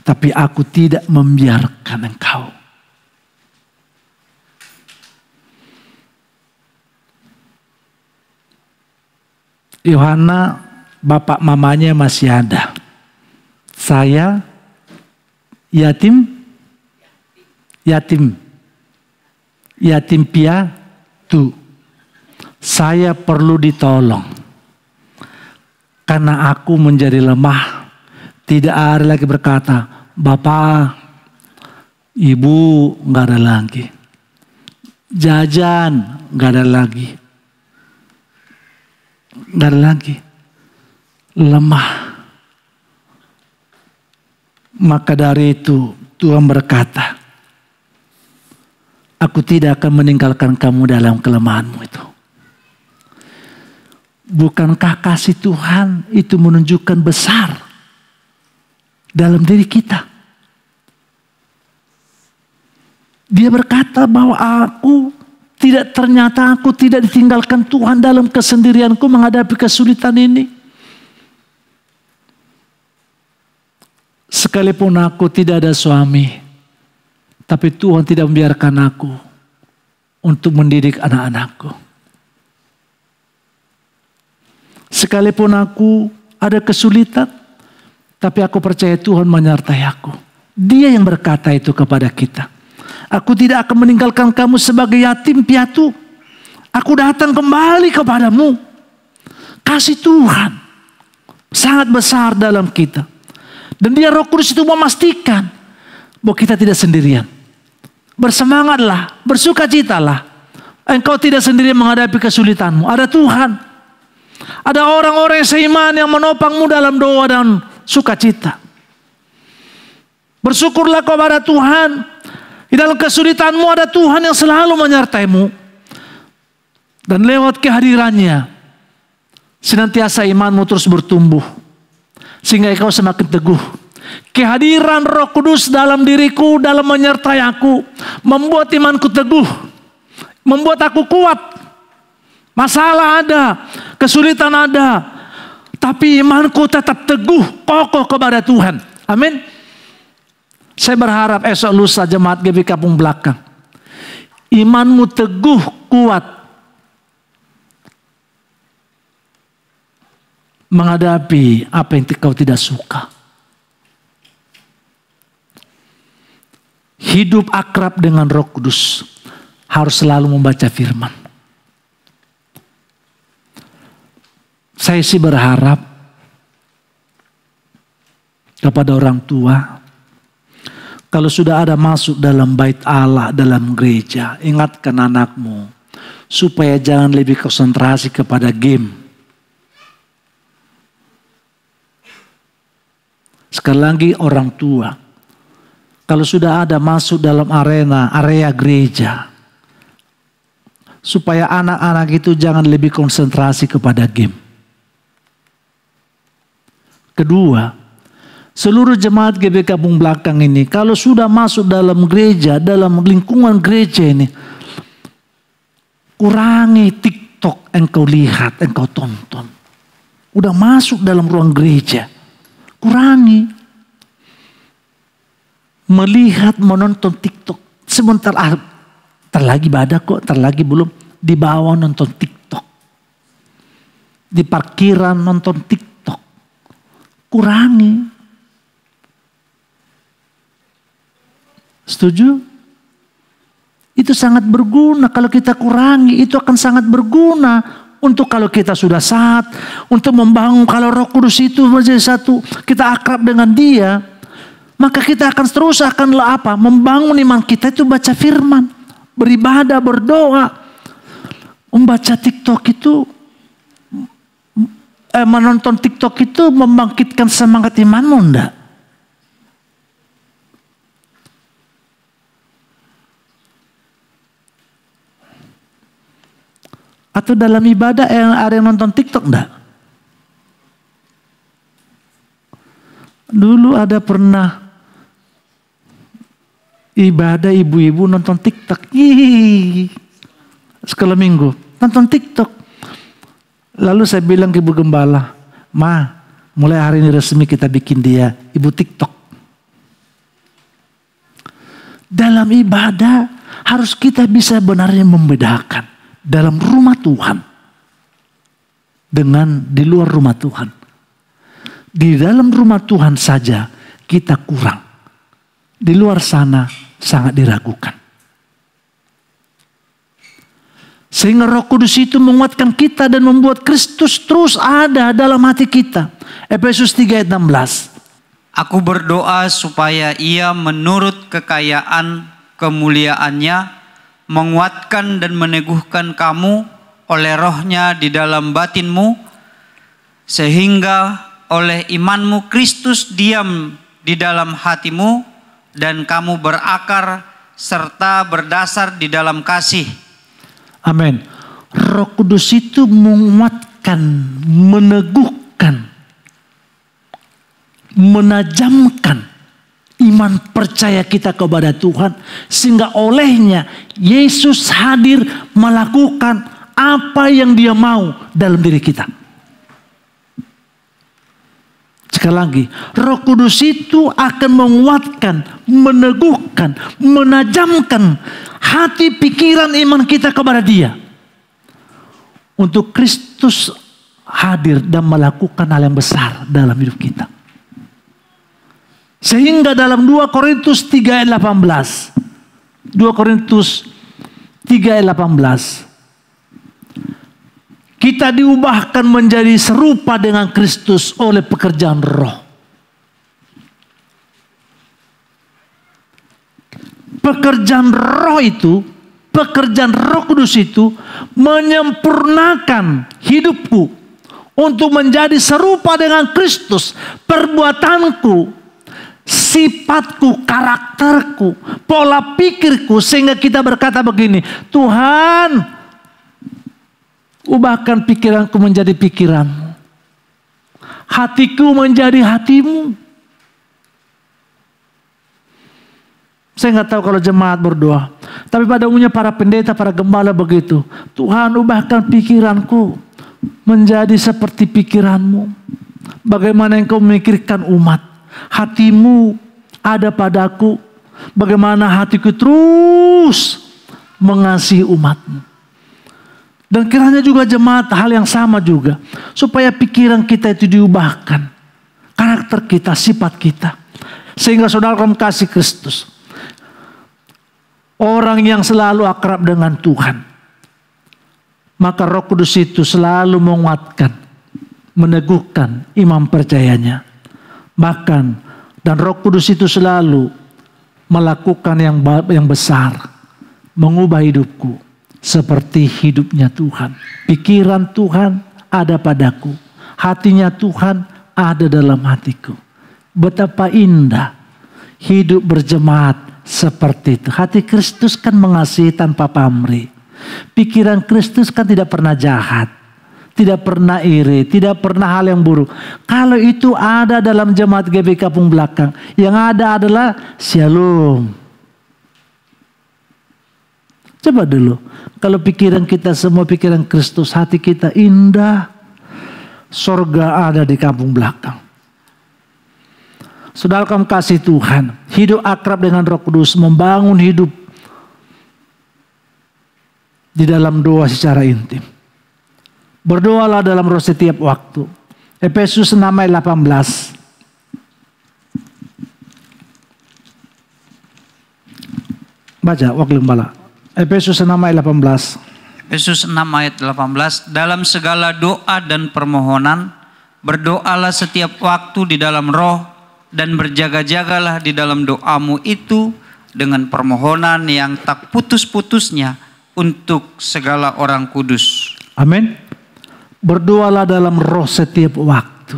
Tapi aku tidak membiarkan engkau. Yohana, bapak mamanya masih ada. Saya yatim piatu. Saya perlu ditolong. Karena aku menjadi lemah. Tidak ada lagi berkata, Bapak, Ibu gak ada lagi. Jajan gak ada lagi. Gak ada lagi. Lemah. Maka dari itu Tuhan berkata, Aku tidak akan meninggalkan kamu dalam kelemahanmu itu. Bukankah kasih Tuhan itu menunjukkan besar dalam diri kita? Dia berkata bahwa ternyata aku tidak ditinggalkan Tuhan dalam kesendirianku menghadapi kesulitan ini. Sekalipun aku tidak ada suami, tapi Tuhan tidak membiarkan aku untuk mendidik anak-anakku. Sekalipun aku ada kesulitan, tapi aku percaya Tuhan menyertai aku. Dia yang berkata itu kepada kita. Aku tidak akan meninggalkan kamu sebagai yatim piatu. Aku datang kembali kepadamu. Kasih Tuhan sangat besar dalam kita. Dan dia Roh Kudus itu memastikan bahwa kita tidak sendirian. Bersemangatlah, bersukacitalah. Engkau tidak sendirian menghadapi kesulitanmu. Ada Tuhan. Ada orang-orang yang seiman yang menopangmu dalam doa dan sukacita. Bersyukurlah kepada Tuhan. Di dalam kesulitanmu ada Tuhan yang selalu menyertaimu. Dan lewat kehadirannya, senantiasa imanmu terus bertumbuh. Sehingga engkau semakin teguh. Kehadiran Roh Kudus dalam diriku, dalam menyertai aku, membuat imanku teguh, membuat aku kuat. Masalah ada, kesulitan ada, tapi imanku tetap teguh, kokoh kepada Tuhan. Amin. Saya berharap esok lusa jemaat GB Kampung Belakang, imanmu teguh, kuat, menghadapi apa yang kau tidak suka. Hidup akrab dengan Roh Kudus harus selalu membaca firman. Saya sih berharap kepada orang tua, kalau sudah ada masuk dalam bait Allah, dalam gereja, ingatkan anakmu supaya jangan lebih konsentrasi kepada game. Sekali lagi orang tua, kalau sudah ada masuk dalam area gereja, supaya anak-anak itu jangan lebih konsentrasi kepada game. Kedua, seluruh jemaat GB Kampung Belakang ini, kalau sudah masuk dalam gereja, dalam lingkungan gereja ini, kurangi TikTok engkau lihat, engkau tonton. Udah masuk dalam ruang gereja, kurangi. Melihat, menonton TikTok. Sebentar, lagi ibadah kok, lagi belum. Di bawah nonton TikTok. Di parkiran nonton TikTok. Kurangi. Setuju? Itu sangat berguna. Kalau kita kurangi, itu akan sangat berguna. Untuk kalau kita sudah saat, untuk membangun, kalau Roh Kudus itu menjadi satu, kita akrab dengan Dia, maka kita akan terus membangun iman kita itu baca firman, beribadah, berdoa. Membaca TikTok itu, menonton TikTok itu membangkitkan semangat imanmu enggak? Atau dalam ibadah ada yang nonton TikTok enggak? Dulu ada pernah ibadah ibu-ibu nonton TikTok. Sekali minggu nonton TikTok. Lalu saya bilang ke ibu gembala, "Ma, mulai hari ini resmi kita bikin dia ibu TikTok." Dalam ibadah harus kita bisa benarnya membedakan dalam rumah Tuhan dengan di luar rumah Tuhan. Di dalam rumah Tuhan saja kita kurang. Di luar sana sangat diragukan. Sehingga Roh Kudus itu menguatkan kita dan membuat Kristus terus ada dalam hati kita. Efesus 3 ayat 16. Aku berdoa supaya Ia menurut kekayaan kemuliaannya menguatkan dan meneguhkan kamu oleh Roh-Nya di dalam batinmu, sehingga oleh imanmu Kristus diam di dalam hatimu dan kamu berakar serta berdasar di dalam kasih. Amin. Roh Kudus itu menguatkan, meneguhkan, menajamkan iman percaya kita kepada Tuhan, sehingga olehnya Yesus hadir melakukan apa yang Dia mau dalam diri kita. Sekali lagi, Roh Kudus itu akan menguatkan, meneguhkan, menajamkan hati pikiran iman kita kepada Dia, untuk Kristus hadir dan melakukan hal yang besar dalam hidup kita. Sehingga dalam 2 Korintus 3 ayat 18, 2 Korintus 3 ayat 18, kita diubahkan menjadi serupa dengan Kristus oleh pekerjaan Roh. Pekerjaan Roh itu, pekerjaan Roh Kudus itu menyempurnakan hidupku untuk menjadi serupa dengan Kristus. Perbuatanku, sifatku, karakterku, pola pikirku, sehingga kita berkata begini, Tuhan, ubahkan pikiranku menjadi pikiranmu, hatiku menjadi hatimu. Saya nggak tahu kalau jemaat berdoa, tapi pada umumnya para pendeta, para gembala begitu. Tuhan, ubahkan pikiranku menjadi seperti pikiranmu. Bagaimana engkau memikirkan umat, hatimu ada padaku. Bagaimana hatiku terus mengasihi umatmu. Dan kiranya juga jemaat hal yang sama juga, supaya pikiran kita itu diubahkan, karakter kita, sifat kita, sehingga saudara kasih Kristus, orang yang selalu akrab dengan Tuhan, maka Roh Kudus itu selalu menguatkan, meneguhkan iman percayanya. Bahkan dan Roh Kudus itu selalu melakukan yang besar, mengubah hidupku seperti hidupnya Tuhan. Pikiran Tuhan ada padaku, hatinya Tuhan ada dalam hatiku. Betapa indah hidup berjemaat seperti itu. Hati Kristus kan mengasihi tanpa pamrih. Pikiran Kristus kan tidak pernah jahat, tidak pernah iri, tidak pernah hal yang buruk. Kalau itu ada dalam jemaat GB Kampung Belakang, yang ada adalah shalom. Coba dulu, kalau pikiran kita semua pikiran Kristus, hati kita indah, sorga ada di Kampung Belakang. Saudara kamu kasih Tuhan, hidup akrab dengan Roh Kudus, membangun hidup di dalam doa secara intim. Berdoalah dalam roh setiap waktu. Efesus 6 ayat 18. Baca wakil gembala. Efesus 6 ayat 18. Efesus 6 ayat 18. Dalam segala doa dan permohonan, berdoalah setiap waktu di dalam roh, dan berjaga-jagalah di dalam doamu itu dengan permohonan yang tak putus-putusnya untuk segala orang kudus. Amin. Berdoalah dalam roh setiap waktu.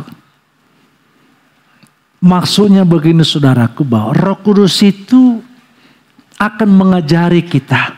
Maksudnya begini saudaraku, bahwa Roh Kudus itu akan mengajari kita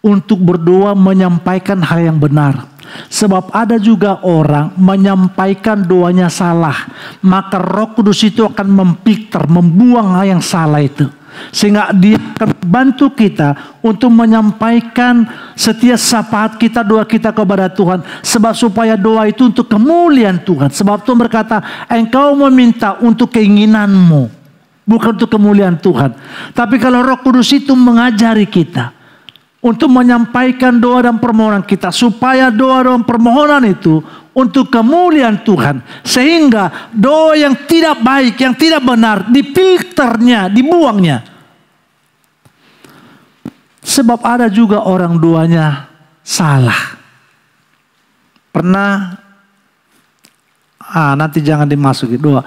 untuk berdoa menyampaikan hal yang benar. Sebab ada juga orang menyampaikan doanya salah. Maka Roh Kudus itu akan memfilter, membuang hal yang salah itu. Sehingga dia akan bantu kita untuk menyampaikan setiap syafaat kita, doa kita kepada Tuhan. Sebab supaya doa itu untuk kemuliaan Tuhan. Sebab Tuhan berkata, engkau meminta untuk keinginanmu, bukan untuk kemuliaan Tuhan. Tapi kalau Roh Kudus itu mengajari kita untuk menyampaikan doa dan permohonan kita, supaya doa dan permohonan itu untuk kemuliaan Tuhan, sehingga doa yang tidak baik, yang tidak benar, difilternya, dibuangnya. Sebab ada juga orang doanya salah. Pernah, nanti jangan dimasuki doa.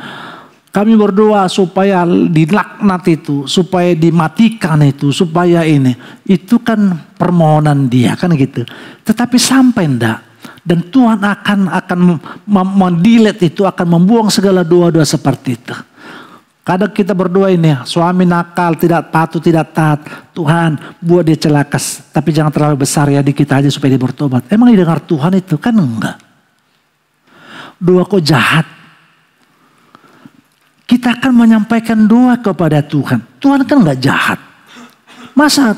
Kami berdoa supaya dilaknat itu, supaya dimatikan itu, supaya ini. Itu kan permohonan dia, kan gitu. Tetapi sampai enggak. Dan Tuhan akan mendelete itu, akan membuang segala doa-doa seperti itu. Kadang kita berdoa ini, suami nakal, tidak patuh, tidak taat. Tuhan, buat dia celaka. Tapi jangan terlalu besar ya di kita aja supaya dia bertobat. Emang didengar Tuhan itu? Kan enggak. Doa kok jahat. Kita akan menyampaikan doa kepada Tuhan. Tuhan kan enggak jahat. Masa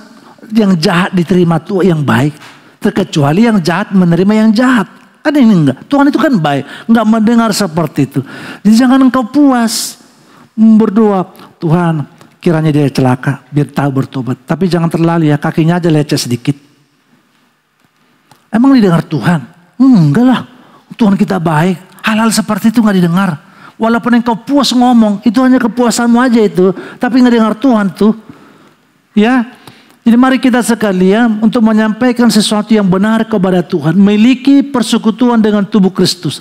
yang jahat diterima Tuhan yang baik? Terkecuali yang jahat menerima yang jahat. Kan ini enggak. Tuhan itu kan baik. Enggak mendengar seperti itu. Jadi jangan engkau puas berdoa, Tuhan kiranya dia celaka, biar tahu bertobat. Tapi jangan terlalu ya, kakinya aja lecet sedikit. Emang didengar Tuhan? Enggak lah, Tuhan kita baik. Hal-hal seperti itu gak didengar. Walaupun engkau puas ngomong, itu hanya kepuasanmu aja itu. Tapi gak dengar Tuhan tuh. Ya, jadi mari kita sekalian untuk menyampaikan sesuatu yang benar kepada Tuhan. Memiliki persekutuan dengan tubuh Kristus.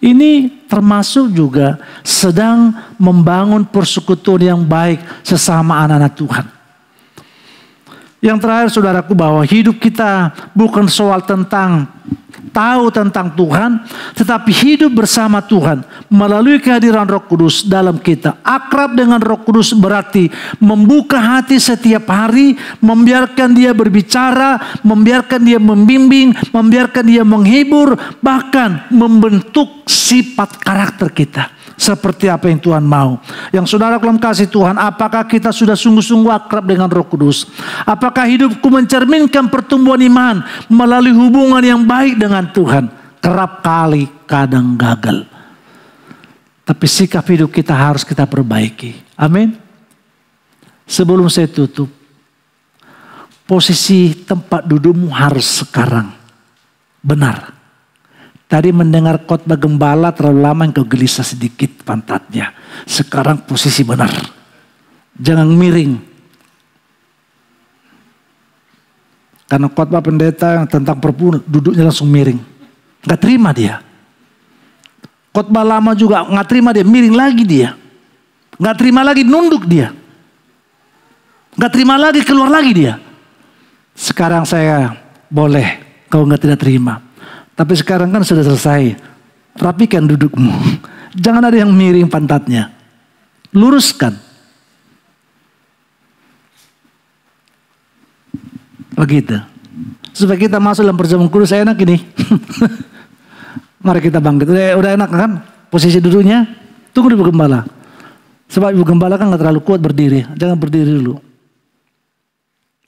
Ini termasuk juga sedang membangun persekutuan yang baik sesama anak-anak Tuhan. Yang terakhir saudaraku, bahwa hidup kita bukan soal tentang tahu tentang Tuhan, tetapi hidup bersama Tuhan melalui kehadiran Roh Kudus dalam kita. Akrab dengan Roh Kudus berarti membuka hati setiap hari, membiarkan dia berbicara, membiarkan dia membimbing, membiarkan dia menghibur, bahkan membentuk sifat karakter kita seperti apa yang Tuhan mau. Yang saudara dalam kasih Tuhan, apakah kita sudah sungguh-sungguh akrab dengan Roh Kudus? Apakah hidupku mencerminkan pertumbuhan iman melalui hubungan yang baik dengan Tuhan? Kerap kali kadang gagal. Tapi sikap hidup kita harus kita perbaiki. Amin. Sebelum saya tutup, posisi tempat dudukmu harus sekarang benar. Tadi mendengar khotbah gembala terlalu lama engkau gelisah sedikit pantatnya. Sekarang posisi benar. Jangan miring. Karena khotbah pendeta yang tentang perpu duduknya langsung miring. Gak terima dia. Khotbah lama juga gak terima dia, miring lagi dia. Gak terima lagi, nunduk dia. Gak terima lagi, keluar lagi dia. Sekarang saya boleh, kau gak tidak terima. Tapi sekarang kan sudah selesai. Rapikan dudukmu. Jangan ada yang miring pantatnya. Luruskan. Begitu. Supaya kita masuk dalam perjamuan kudus enak ini. Mari kita bangkit. Udah enak kan? Posisi duduknya. Tunggu Ibu Gembala. Sebab Ibu Gembala kan gak terlalu kuat berdiri. Jangan berdiri dulu.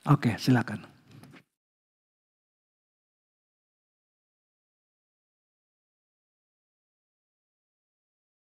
Oke, silakan.